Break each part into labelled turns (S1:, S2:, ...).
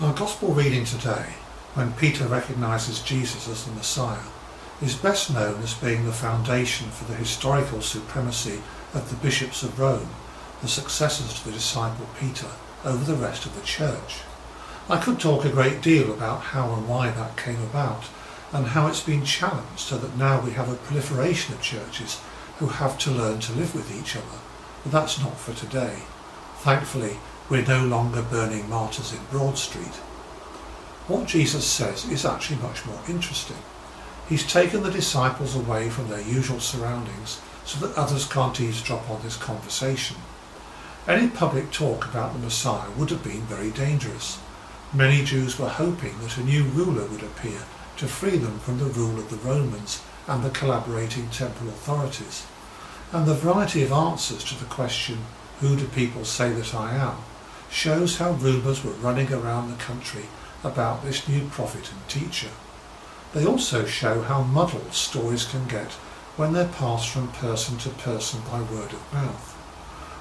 S1: Our Gospel reading today, when Peter recognises Jesus as the Messiah, is best known as being the foundation for the historical supremacy of the bishops of Rome, the successors to the disciple Peter, over the rest of the church. I could talk a great deal about how and why that came about, and how it's been challenged so that now we have a proliferation of churches who have to learn to live with each other, but that's not for today. Thankfully, we're no longer burning martyrs in Broad Street. What Jesus says is actually much more interesting. He's taken the disciples away from their usual surroundings so that others can't eavesdrop on this conversation. Any public talk about the Messiah would have been very dangerous. Many Jews were hoping that a new ruler would appear to free them from the rule of the Romans and the collaborating temporal authorities. And the variety of answers to the question, "Who do people say that I am?" shows how rumours were running around the country about this new prophet and teacher. They also show how muddled stories can get when they're passed from person to person by word of mouth.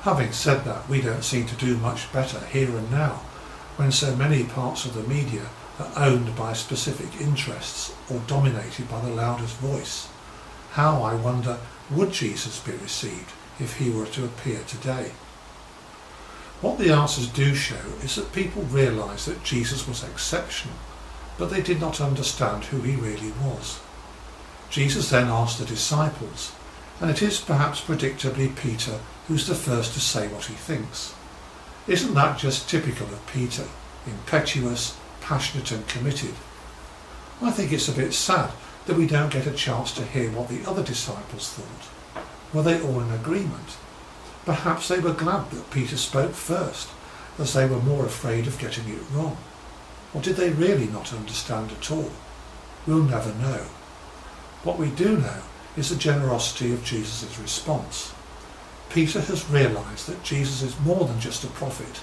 S1: Having said that, we don't seem to do much better here and now, when so many parts of the media are owned by specific interests or dominated by the loudest voice. How, I wonder, would Jesus be received if he were to appear today? What the answers do show is that people realised that Jesus was exceptional, but they did not understand who he really was. Jesus then asked the disciples, and it is perhaps predictably Peter who's the first to say what he thinks. Isn't that just typical of Peter, impetuous, passionate and committed? I think it's a bit sad that we don't get a chance to hear what the other disciples thought. Were they all in agreement? Perhaps they were glad that Peter spoke first, as they were more afraid of getting it wrong. Or did they really not understand at all? We'll never know. What we do know is the generosity of Jesus' response. Peter has realised that Jesus is more than just a prophet,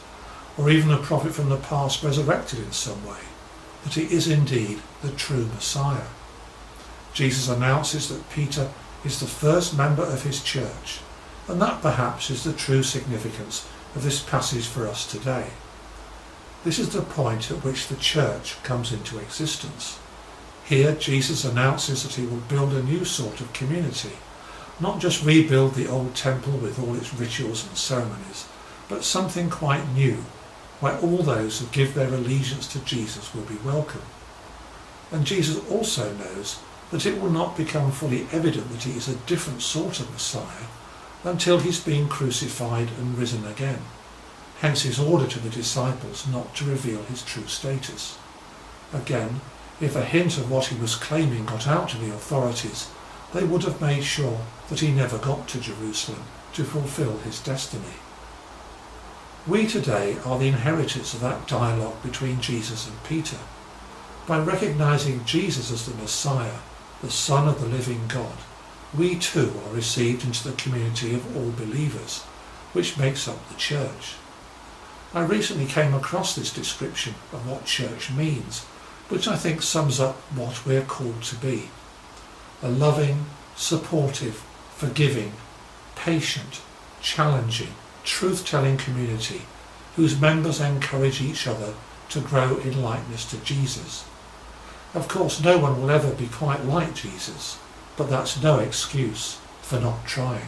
S1: or even a prophet from the past resurrected in some way, that he is indeed the true Messiah. Jesus announces that Peter is the first member of his church, and that perhaps is the true significance of this passage for us today. This is the point at which the church comes into existence. Here Jesus announces that he will build a new sort of community, not just rebuild the old temple with all its rituals and ceremonies, but something quite new, where all those who give their allegiance to Jesus will be welcome. And Jesus also knows that it will not become fully evident that he is a different sort of Messiah until he's been crucified and risen again. Hence his order to the disciples not to reveal his true status. Again, if a hint of what he was claiming got out to the authorities, they would have made sure that he never got to Jerusalem to fulfill his destiny. We today are the inheritors of that dialogue between Jesus and Peter. By recognising Jesus as the Messiah, the Son of the living God, we too are received into the community of all believers, which makes up the church. I recently came across this description of what church means, which I think sums up what we're called to be. A loving, supportive, forgiving, patient, challenging, truth-telling community whose members encourage each other to grow in likeness to Jesus. Of course, no one will ever be quite like Jesus, but that's no excuse for not trying.